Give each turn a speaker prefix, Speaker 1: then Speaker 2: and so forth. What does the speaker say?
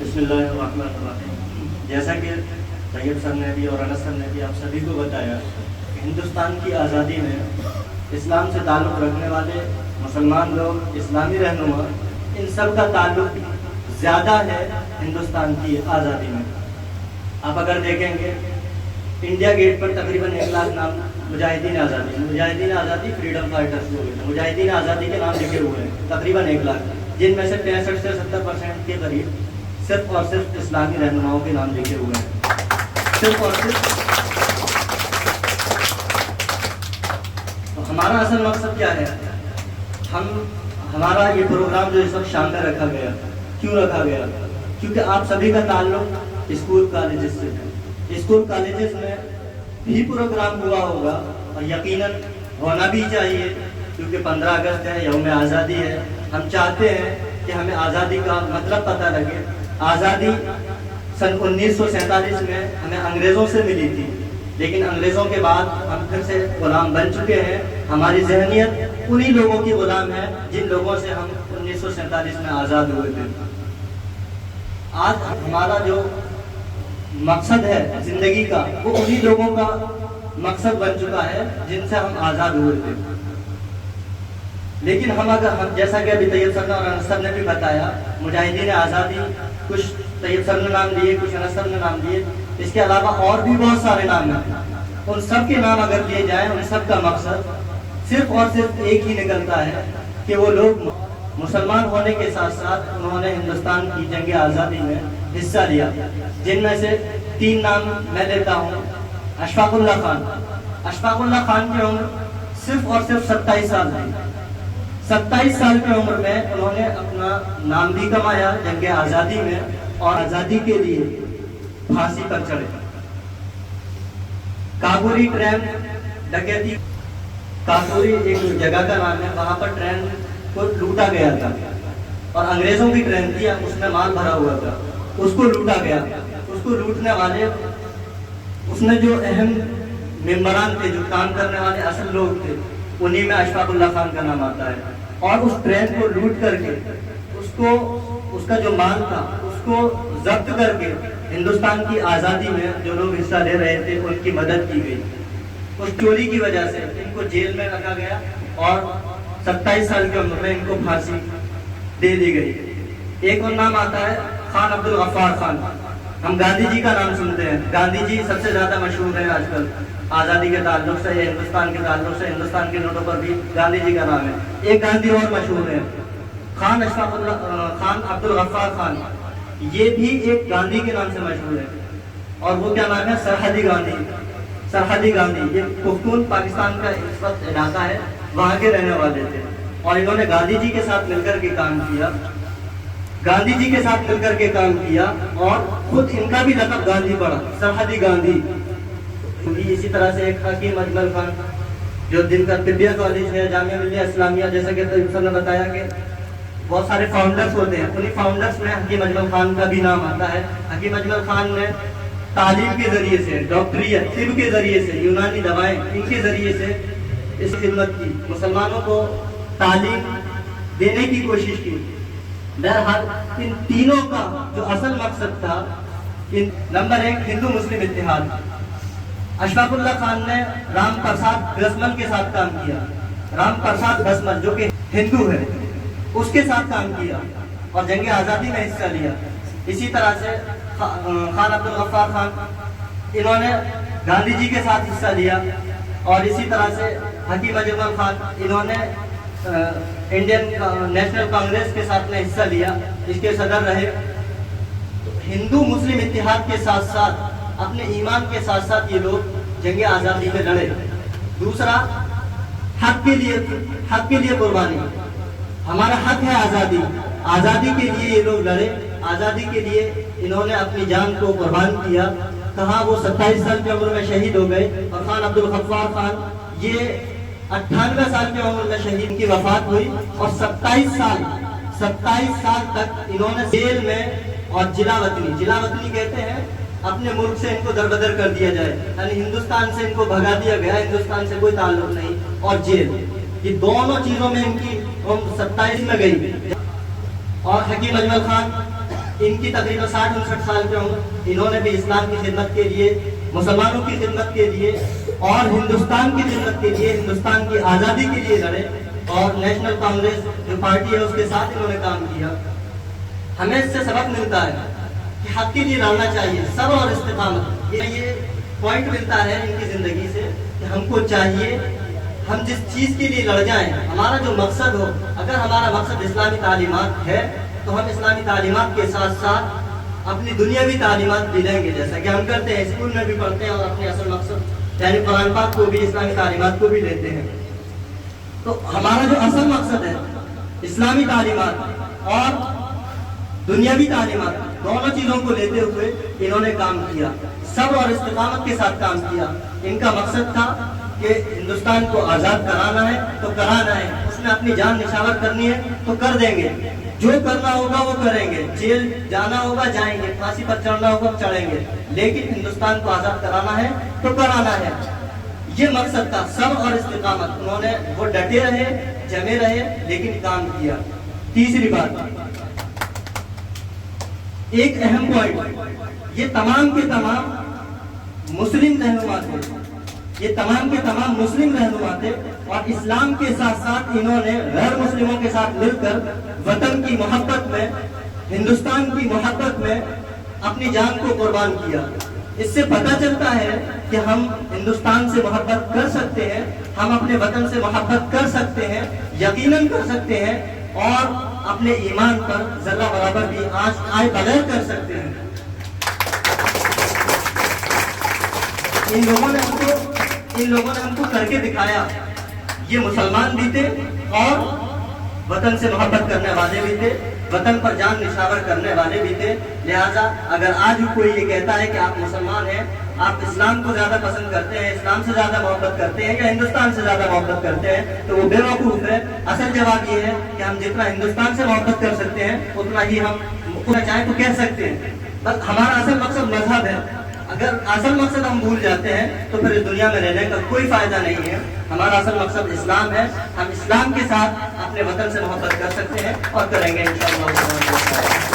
Speaker 1: बिस्मिल्लाहिर्रहमानिर्रहीम। जैसा कि तैयब सर ने भी और अनस सर ने भी आप सभी को बताया कि हिंदुस्तान की आज़ादी में इस्लाम से ताल्लुक़ रखने वाले मुसलमान लोग, इस्लामी रहनुमा, इन सब का ताल्लुक़ ज़्यादा है हिंदुस्तान की आज़ादी में। आप अगर देखेंगे इंडिया गेट पर तकरीबन 1 लाख नाम मुजाहिदीन आज़ादी फ्रीडम फाइटर्स लोग हैं, मुजाहिदीन आज़ादी के नाम लिखे हुए हैं तकरीबन 1 लाख, जिनमें से 65 से 70% के करीब सिर्फ और सिर्फ इस्लामी रहनुमाओं के नाम लिखे हुए हैं, सिर्फ और सिर्फ। तो हमारा असल मकसद क्या है? हमारा ये प्रोग्राम जो इस वक्त शाम में रखा गया, क्यों रखा गया? क्योंकि आप सभी का ताल्लुक स्कूल कॉलेजेस से है। स्कूल कॉलेजेस में भी प्रोग्राम हुआ होगा और यकीनन होना भी चाहिए, क्योंकि 15 अगस्त है, यौम आज़ादी है। हम चाहते हैं कि हमें आज़ादी का मतलब पता लगे। आज़ादी सन 1947 में हमें अंग्रेज़ों से मिली थी, लेकिन अंग्रेज़ों के बाद हम फिर से गुलाम बन चुके हैं। हमारी जहनियत उन्हीं लोगों की गुलाम है जिन लोगों से हम 1947 में आज़ाद हुए थे। आज हमारा जो मकसद है ज़िंदगी का, वो उन्हीं लोगों का मकसद बन चुका है जिनसे हम आज़ाद हुए थे। लेकिन हम जैसा कि अभी तैयब सर और अनस सर ने भी बताया, मुजाहिदीन आज़ादी, कुछ तैयब सर ने नाम लिए, कुछ अनस सर ने नाम लिए, इसके अलावा और भी बहुत सारे नाम हैं। उन सब के नाम अगर लिए जाएं, उन सब का मकसद सिर्फ और सिर्फ एक ही निकलता है कि वो लोग मुसलमान होने के साथ साथ उन्होंने हिंदुस्तान की जंग आज़ादी में हिस्सा लिया। जिनमें से 3 नाम मैं लेता हूँ। अशफाकुल्लाह खान की उम्र सिर्फ और सिर्फ 27 साल थी। 27 साल की उम्र में उन्होंने अपना नाम भी कमाया जंग आज़ादी में, और आज़ादी के लिए फांसी पर चढ़े। काकोरी ट्रेन डकैती, काकोरी एक जगह का नाम है, वहां पर ट्रेन को लूटा गया था और अंग्रेजों की ट्रेन थी, उसमें माल भरा हुआ था, उसको लूटा गया। उसको लूटने वाले, उसने जो अहम मेंबरान थे, जो काम करने वाले असल लोग थे, उन्हीं में अशफाकुल्लाह खान का नाम आता है। और उस ट्रेन को लूट करके उसका जो माल था उसको जब्त करके हिंदुस्तान की आज़ादी में जो लोग हिस्सा ले रहे थे उनकी मदद की गई। उस चोरी की वजह से इनको जेल में रखा गया और 27 साल की उम्र में इनको फांसी दे दी गई। एक और नाम आता है खान अब्दुल गफ्फार खान। हम गांधी जी का नाम सुनते हैं, गांधी जी सबसे ज्यादा मशहूर है आजकल आज़ादी के ताल्लुक से या हिंदुस्तान के ताल्लुक से। हिंदुस्तान के नोटों पर भी गांधी जी का नाम है। एक गांधी और मशहूर है, खान अब्दुल गफ्फार खान। ये भी एक गांधी के नाम से मशहूर है, और वो क्या नाम है? सरहदी गांधी। सरहदी गांधी ये पुख्तून पाकिस्तान का इस वक्त इलाका है, वहाँ के रहने वाले थे, और इन्होंने गांधी जी के साथ मिलकर के काम किया। गांधी जी के साथ मिलकर के काम किया और खुद इनका भी लक़ब गांधी पड़ा, सरहदी गांधी। इसी तरह से एक हकीम अजमल खान, जो जिनका तिब्बिया कॉलेज है, जामिया मिल्लिया इस्लामिया, जैसा कि सर ने बताया कि बहुत सारे फाउंडर्स होते हैं, उन्हीं फाउंडर्स में हकीम अजमल खान का भी नाम आता है। हकीम अजमल खान ने तालीम के जरिए से, डॉक्टरियत, तिब के जरिए से, यूनानी दवाएं, इनके जरिए से इस खिदमत की, मुसलमानों को तालीम देने की कोशिश की। बहरहाल इन तीनों का जो असल मकसद था, नंबर 1 हिंदू मुस्लिम इत्तेहाद। अशफाकुल्लाह खान ने राम प्रसाद बिस्मल के साथ काम किया। राम प्रसाद बिस्मल जो कि हिंदू है, उसके साथ काम किया और जंग आज़ादी में हिस्सा लिया। इसी तरह से खान अब्दुल गफ्फार खान, इन्होंने गांधी जी के साथ हिस्सा लिया। और इसी तरह से हकीम अजमल खान, इन्होंने इंडियन नेशनल कांग्रेस के साथ में हिस्सा लिया, इसके सदर रहे। तो हिंदू मुस्लिम इत्तेहाद के साथ साथ अपने ईमान के साथ साथ ये लोग जंग आज़ादी में लड़े। दूसरा, हक के लिए कुर्बानी। हमारा हक है आज़ादी, आज़ादी के लिए ये लोग लड़े, आज़ादी के लिए इन्होंने अपनी जान को कुर्बान किया। कहाँ वो 27 साल की उम्र में शहीद हो गए। और खान अब्दुल गफ्फार खान ये 98 साल की उम्र में शहीद की वफात हुई, और 27 साल तक इन्होंने जेल में, और जिलावतनी कहते हैं अपने मुल्क से इनको दरबदर कर दिया जाए, यानी हिंदुस्तान से इनको भगा दिया गया, हिंदुस्तान से कोई ताल्लुक नहीं, और जेल, ये दोनों चीजों में इनकी 27 में गई। और हकीम अजमल खान, ان کی تقریباً 60-59 سال کے ہوں، انہوں نے بھی اسلام کی خدمت کے لیے، مسلمانوں کی خدمت کے لیے اور ہندوستان کی خدمت کے لیے، ہندوستان کی آزادی کے لیے لڑے، اور نیشنل کانگریس جو پارٹی ہے اس کے ساتھ انہوں نے کام کیا۔ ہمیں اس سے سبق ملتا ہے کہ حق کے لیے لڑنا چاہیے، صبر اور استقامت، یہ پوائنٹ ملتا ہے ان کی زندگی سے کہ ہم کو چاہیے ہم جس چیز کے لیے لڑ جائیں، ہمارا جو مقصد ہو، اگر ہمارا مقصد اسلامی تعلیمات ہے تو ہم اسلامی تعلیمات کے ساتھ ساتھ اپنی دنیاوی تعلیمات بھی لیں گے، جیسا کہ ہم کرتے ہیں، اسکول میں بھی پڑھتے ہیں اور اپنے اصل مقصد یعنی قرآن پاک کو بھی، اسلامی تعلیمات کو بھی لیتے ہیں۔ تو ہمارا جو اصل مقصد ہے اسلامی تعلیمات اور دنیاوی تعلیمات، دونوں چیزوں کو لیتے ہوئے انہوں نے کام کیا، صبر اور استقامت کے ساتھ کام کیا۔ ان کا مقصد تھا کہ ہندوستان کو آزاد کرانا ہے تو کرانا ہے، اس میں اپنی جان نچھاور کرنی ہے تو کر دیں گے، جو کرنا ہوگا وہ کریں گے، جیل جانا ہوگا جائیں گے، پھانسی پر چڑھنا ہوگا چڑھیں گے، لیکن ہندوستان کو آزاد کرانا ہے تو کرانا ہے۔ یہ مقصد تھا، صبر اور استقامت، انہوں نے وہ ڈٹے رہے، جمے رہے، لیکن کام کیا۔ تیسری بات، ایک اہم پوائنٹ، یہ تمام کے تمام مسلم رہنما تھے، یہ تمام کے تمام مسلم رہنما تھے، اور اسلام کے ساتھ ساتھ انہوں نے غیر مسلموں کے ساتھ مل کر وطن کی محبت میں، ہندوستان کی محبت میں اپنی جان کو قربان کیا۔ اس سے پتہ چلتا ہے کہ ہم ہندوستان سے محبت کر سکتے ہیں، ہم اپنے وطن سے محبت کر سکتے ہیں، یقیناً کر سکتے ہیں، اور اپنے ایمان پر ذرہ برابر بھی آنچ آئے بغیر کر سکتے ہیں۔ ان لوگوں نے ہم کو کر کے دکھایا، یہ مسلمان بھی تھے اور وطن سے محبت کرنے والے بھی تھے، وطن پر جان نچھاور کرنے والے بھی تھے۔ لہٰذا اگر آج کوئی یہ کہتا ہے کہ آپ مسلمان ہیں، آپ اسلام کو زیادہ پسند کرتے ہیں، اسلام سے زیادہ محبت کرتے ہیں یا ہندوستان سے زیادہ محبت کرتے ہیں، تو وہ بے وقوف ہے۔ اصل جواب یہ ہے کہ ہم جتنا ہندوستان سے محبت کر سکتے ہیں اتنا ہی ہم چاہیں تو کہہ سکتے ہیں۔ بس ہمارا اصل مقصد مذہب ہے، اگر اصل مقصد ہم بھول جاتے ہیں تو پھر اس دنیا میں رہنے کا کوئی فائدہ نہیں ہے۔ ہمارا اصل مقصد اسلام ہے، ہم اسلام کے ساتھ اپنے وطن سے محبت کر سکتے ہیں اور کریں گے انشاءاللہ۔